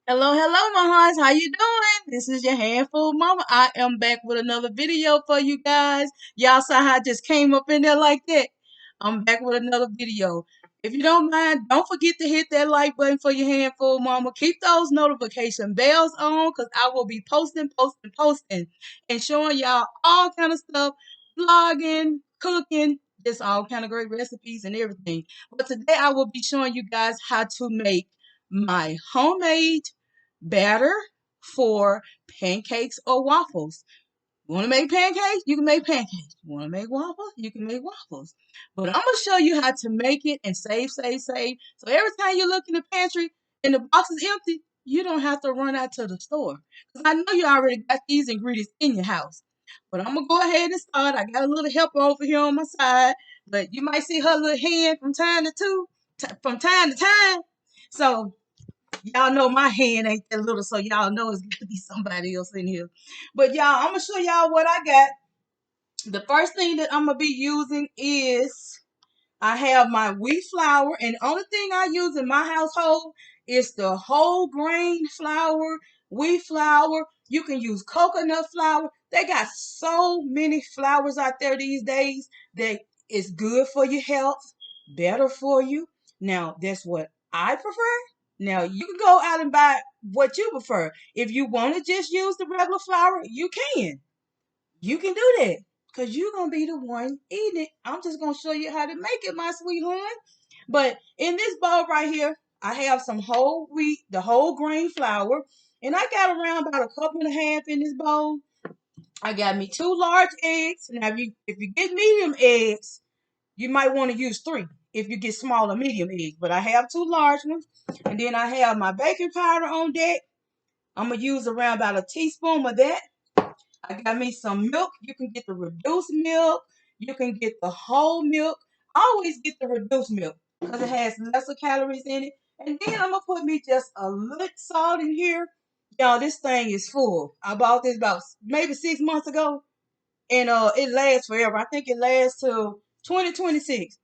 Hello, hello, my hearts. How you doing? This is your handful mama. I am back with another video for you guys. Y'all saw how I just came up in there like that. I'm back with another video. If you don't mind, don't forget to hit that like button for your handful mama. Keep those notification bells on because I will be posting, and showing y'all all kind of stuff, vlogging, cooking, just all kind of great recipes and everything. But today I will be showing you guys how to make my homemade batter for pancakes or waffles. You want to make pancakes? You can make pancakes. You want to make waffles? You can make waffles. But I'm going to show you how to make it and save. So every time you look in the pantry and the box is empty, you don't have to run out to the store. Because I know you already got these ingredients in your house. But I'm going to go ahead and start. I got a little helper over here on my side. But you might see her little hand from time to time. So y'all know my hand ain't that little, so y'all know it's got to be somebody else in here. But y'all, I'm gonna show y'all what I got. The first thing that I'm gonna be using is I have my wheat flour, and the only thing I use in my household is the whole grain flour, wheat flour. You can use coconut flour. They got so many flours out there these days that is good for your health, better for you. Now, that's what I prefer. Now, you can go out and buy what you prefer. If you want to just use the regular flour, you can. You can do that because you're going to be the one eating it. I'm just going to show you how to make it, my sweet hun. But in this bowl right here, I have some whole wheat, the whole grain flour, and I got around about a cup and a half in this bowl. I got me 2 large eggs. Now, if you get medium eggs, you might want to use 3 if you get small or medium eggs. But I have 2 large ones, and then I have my baking powder on deck. I'm gonna use around about a teaspoon of that. I got me some milk. You can get the reduced milk. You can get the whole milk. I always get the reduced milk because it has lesser calories in it. And then I'm going to put me just a little salt in here. Y'all, this thing is full. I bought this about maybe 6 months ago. And it lasts forever. I think it lasts till 2026.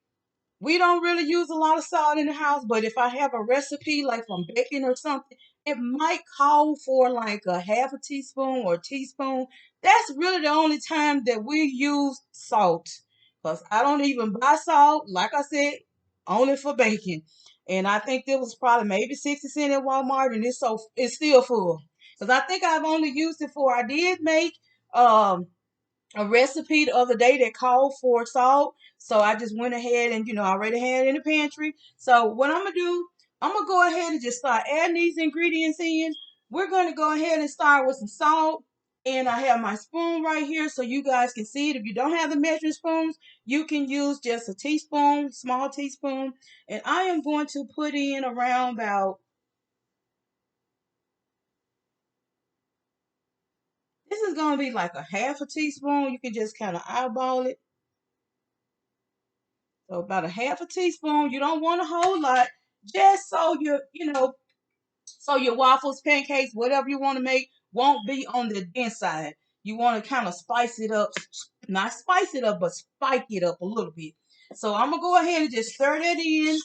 We don't really use a lot of salt in the house, but if I have a recipe like from baking or something, it might call for like a half a teaspoon or a teaspoon. That's really the only time that we use salt. Because I don't even buy salt, like I said, only for baking. And I think it was probably maybe 60 cents at Walmart, and it's still full. Because I think I've only used it for I did make um a recipe the other day that called for salt. So I just went ahead and, I already had it in the pantry. So what I'm going to do, I'm going to go ahead and just start adding these ingredients in. We're going to go ahead and start with some salt. And I have my spoon right here so you guys can see it. If you don't have the measuring spoons, you can use just a teaspoon, small teaspoon. And I am going to put in around about, this is going to be like a half a teaspoon. You can just kind of eyeball it. So about a half a teaspoon. You don't want a whole lot, just so so your waffles, pancakes, whatever you want to make, won't be on the dense side. You want to kind of spice it up, not spice it up, but spike it up a little bit. So I'm gonna go ahead and just stir that in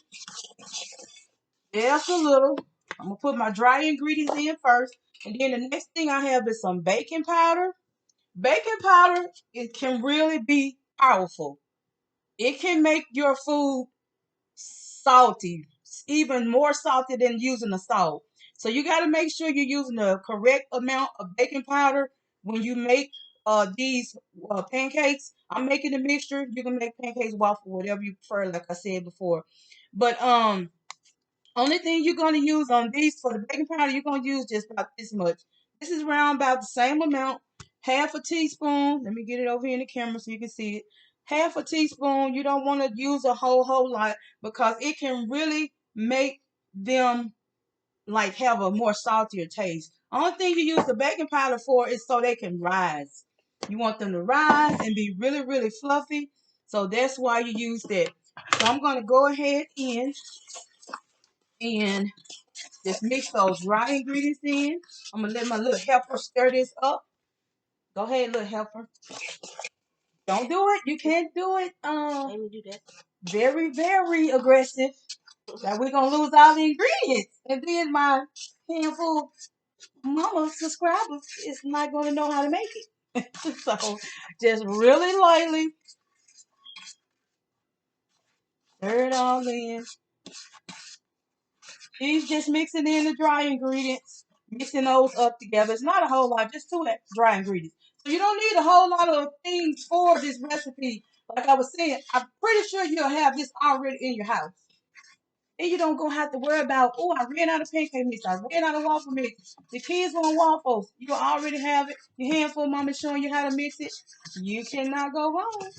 just a little. I'm gonna put my dry ingredients in first, and then the next thing I have is some baking powder. Baking powder, it can really be powerful. It can make your food salty, even more salty than using the salt. So you got to make sure you're using the correct amount of baking powder when you make these pancakes. I'm making a mixture. You can make pancakes, waffle, whatever you prefer, like I said before. But only thing you're going to use on these for the baking powder, you're going to use just about this much. This is around about the same amount, half a teaspoon. Let me get it over here in the camera so you can see it. Half a teaspoon. You don't want to use a whole lot because it can really make them like have a more saltier taste. Only thing you use the baking powder for is so they can rise. You want them to rise and be really fluffy. So that's why you use that. So I'm going to go ahead and just mix those dry ingredients in. I'm going to let my little helper stir this up. Go ahead, little helper. Don't do it. You can't do it. Let me do that. Very aggressive. That we're gonna lose all the ingredients, and then my handful mama subscribers is not gonna know how to make it. So just really lightly stir it all in. She's just mixing in the dry ingredients, mixing those up together. It's not a whole lot, just two dry ingredients. So you don't need a whole lot of things for this recipe. Like I was saying, I'm pretty sure you'll have this already in your house. And you don't gonna have to worry about, oh, I ran out of pancake mix, I ran out of waffle mix. The kids want waffles. You already have it. Your handful mama showing you how to mix it. You cannot go wrong.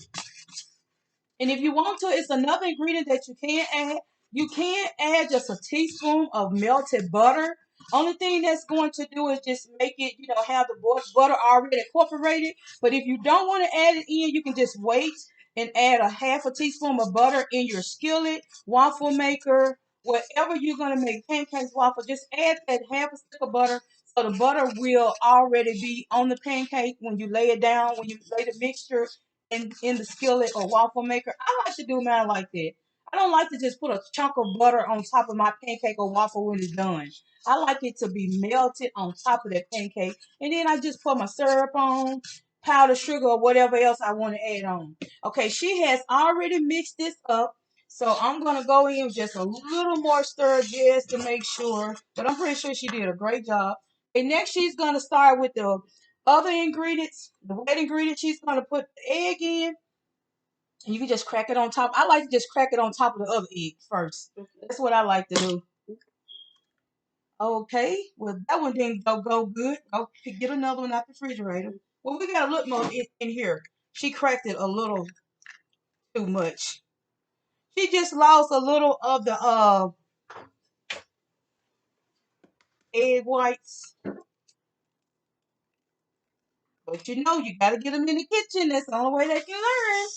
And if you want to, it's another ingredient that you can add. You can add just a teaspoon of melted butter. Only thing that's going to do is just make it, have the butter already incorporated. But if you don't want to add it in, you can just wait and add a half a teaspoon of butter in your skillet, waffle maker, whatever you're going to make pancakes, waffle. Just add that half a stick of butter so the butter will already be on the pancake when you lay it down, when you lay the mixture in the skillet or waffle maker. I like to do mine like that. I don't like to just put a chunk of butter on top of my pancake or waffle when it's done. I like it to be melted on top of that pancake. And then I just put my syrup on, powdered sugar, or whatever else I want to add on. Okay, she has already mixed this up. So I'm going to go in with just a little more stir just to make sure. But I'm pretty sure she did a great job. And next she's going to start with the other ingredients, the wet ingredients. She's going to put the egg in. And you can just crack it on top. I like to just crack it on top of the other egg first. That's what I like to do. Okay, well that one didn't go good. Go get another one out the refrigerator. Well, we got a little more in here. She cracked it a little too much. She just lost a little of the egg whites. But you gotta get them in the kitchen. That's the only way they can learn.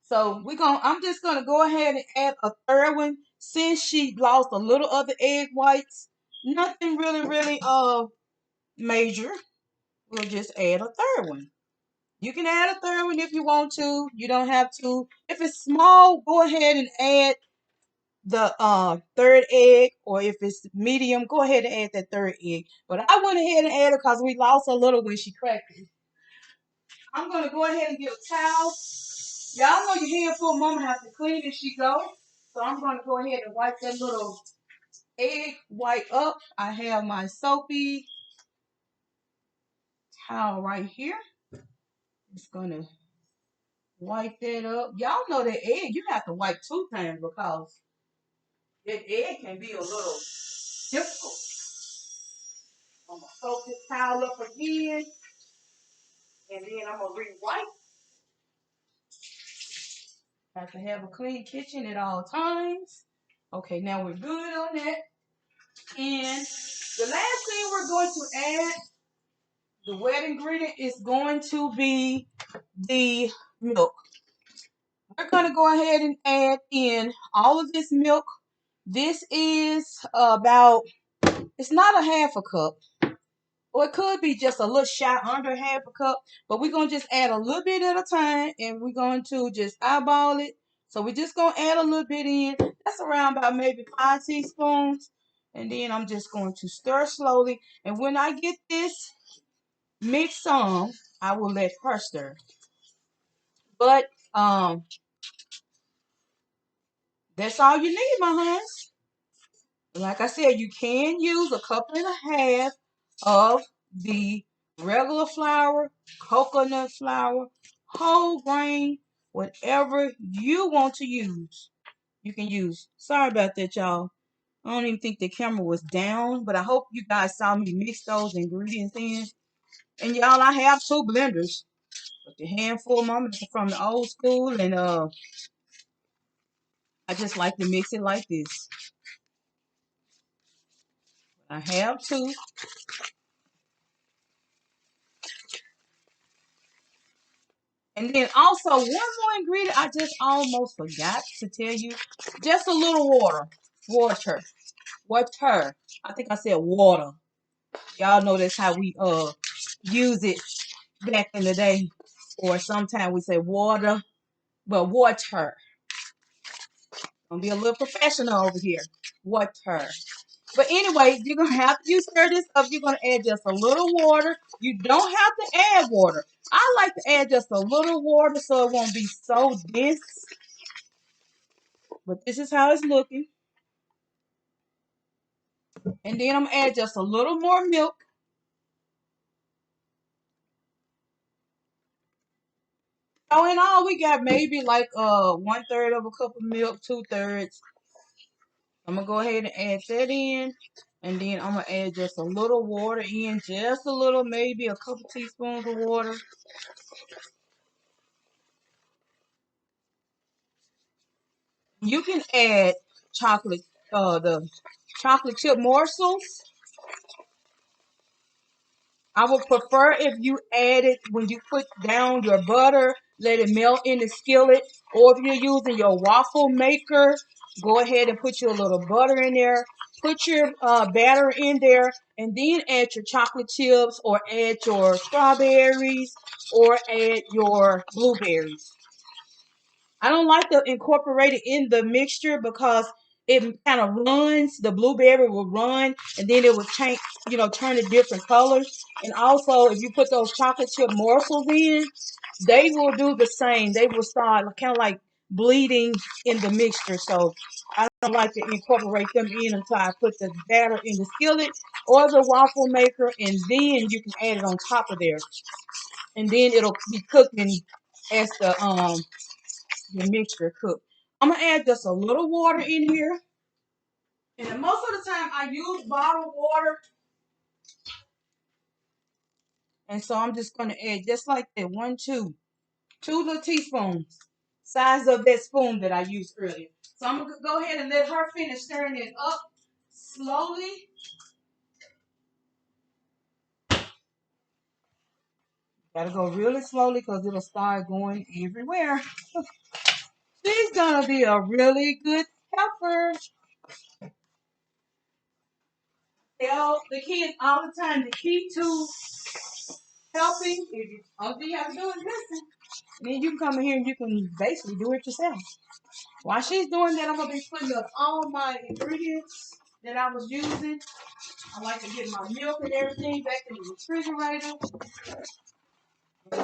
So I'm just gonna go ahead and add a third one since she lost a little of the egg whites. Nothing really major. We'll just add a third one. You can add a third one if you want to. You don't have to. If it's small, go ahead and add the third egg, or if it's medium, go ahead and add that third egg. But I went ahead and added because we lost a little when she cracked it. I'm gonna go ahead and get a towel. Y'all know your handful mama has to clean as she go. So I'm gonna go ahead and wipe that little egg white up. I have my soapy towel right here. Just gonna wipe that up. Y'all know that egg, you have to wipe 2 times because that egg can be a little difficult. I'm gonna soak this towel up again, and then I'm gonna re-wipe. Have to have a clean kitchen at all times. Okay, now we're good on that. And the last thing we're going to add, the wet ingredient, is going to be the milk. We're going to go ahead and add in all of this milk. This is about, it's not a half a cup. Or it could be just a little shot under half a cup. But we're going to just add a little bit at a time. And we're going to just eyeball it. So we're just going to add a little bit in. That's around about maybe 5 teaspoons. And then I'm just going to stir slowly. And when I get this mixed some, I will let her stir. But that's all you need, my huns. Like I said, you can use a cup and a half of the regular flour, coconut flour, whole grain, whatever you want to use. You can use. Sorry about that, y'all. I don't even think the camera was down, but I hope you guys saw me mix those ingredients in. And y'all, I have 2 blenders. But the handful mama from the old school, and I just like to mix it like this. I have 2. And then also one more ingredient I just almost forgot to tell you. Just a little water. Water. Water. I think I said water. Y'all know that's how we use it back in the day. Or sometimes we say water, but water. Gonna be a little professional over here. Water. But anyway, you're gonna have to stir this up. You're gonna add just a little water. You don't have to add water. I like to add just a little water so it won't be so dense. But this is how it's looking. And then I'm gonna add just a little more milk. So in all, we got maybe like 1/3 of a cup of milk, 2/3. I'm gonna go ahead and add that in. And then I'm gonna add just a little water in, just a little, maybe a couple teaspoons of water. You can add chocolate, the chocolate chip morsels. I would prefer if you add it when you put down your butter, let it melt in the skillet. Or if you're using your waffle maker, go ahead and put your little butter in there. Put your batter in there, and then add your chocolate chips, or add your strawberries, or add your blueberries. I don't like to incorporate it in the mixture because it kind of runs. The blueberry will run, and then it will change, turn to different colors. And also, if you put those chocolate chip morsels in, they will do the same. They will start kind of like bleeding in the mixture. So I don't like to incorporate them in until I put the batter in the skillet or the waffle maker, and then you can add it on top of there, and then it'll be cooking as the mixture cook. I'm gonna add just a little water in here. And most of the time I use bottled water. And so I'm just gonna add just like that, two little teaspoons, size of that spoon that I used earlier. So I'm gonna go ahead and let her finish stirring it up slowly. Gotta go really slowly because it'll start going everywhere. She's gonna be a really good helper. Tell the kids all the time the key to helping. All you have to do is listen. And then you can come in here and you can basically do it yourself. While she's doing that, I'm going to be putting up all my ingredients that I was using. I like to get my milk and everything back in the refrigerator.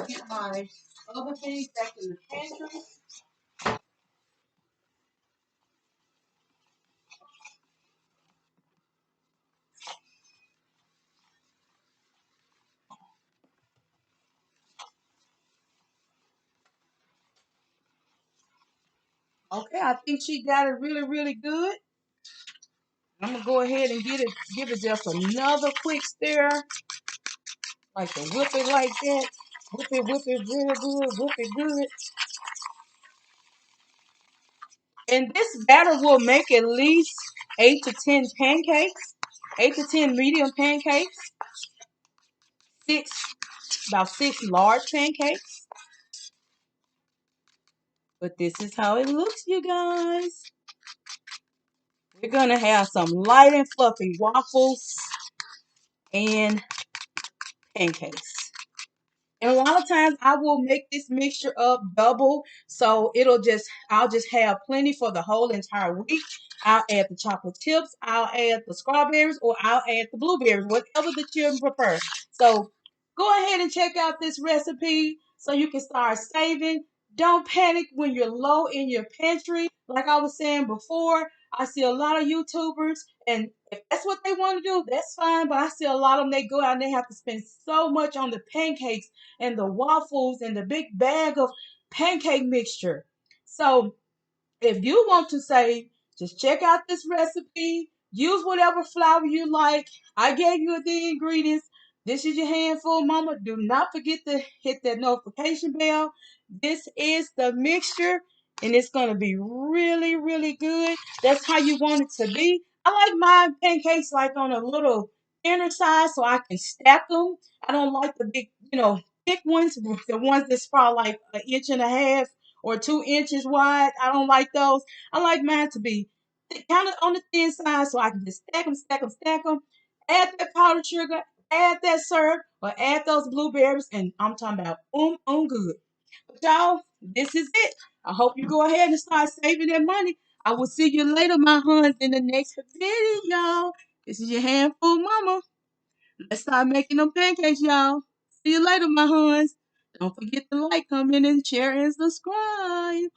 Get my other things back in the pantry. Okay, I think she got it really, really good. I'm going to go ahead and give it just another quick stir. Like to whip it like that. Whip it real good. Whip it good. And this batter will make at least 8 to 10 pancakes, 8 to 10 medium pancakes, six about 6 large pancakes. But this is how it looks, you guys. We're gonna have some light and fluffy waffles and pancakes. And a lot of times I will make this mixture up double. So I'll just have plenty for the whole entire week. I'll add the chocolate chips, I'll add the strawberries, or I'll add the blueberries, whatever the children prefer. So go ahead and check out this recipe so you can start saving. Don't panic when you're low in your pantry. Like I was saying before, I see a lot of YouTubers, and if that's what they want to do, that's fine. But I see a lot of them, they go out and they have to spend so much on the pancakes and the waffles and the big bag of pancake mixture. So if you want to save, just check out this recipe. Use whatever flour you like. I gave you the ingredients. This is your handful, mama. Do not forget to hit that notification bell. This is the mixture, and it's going to be really, really good. That's how you want it to be. I like my pancakes like on a little thinner side so I can stack them. I don't like the big, thick ones, the ones that's probably like an inch and a half or 2 inches wide. I don't like those. I like mine to be kind of on the thin side so I can just stack them, stack them, stack them. Add that powdered sugar, add that syrup, or add those blueberries, and I'm talking about good. But y'all, this is it. I hope you go ahead and start saving that money. I will see you later, my huns, in the next video. This is your handful mama. Let's start making them pancakes, y'all. See you later, my huns. Don't forget to like, comment, and share, and subscribe.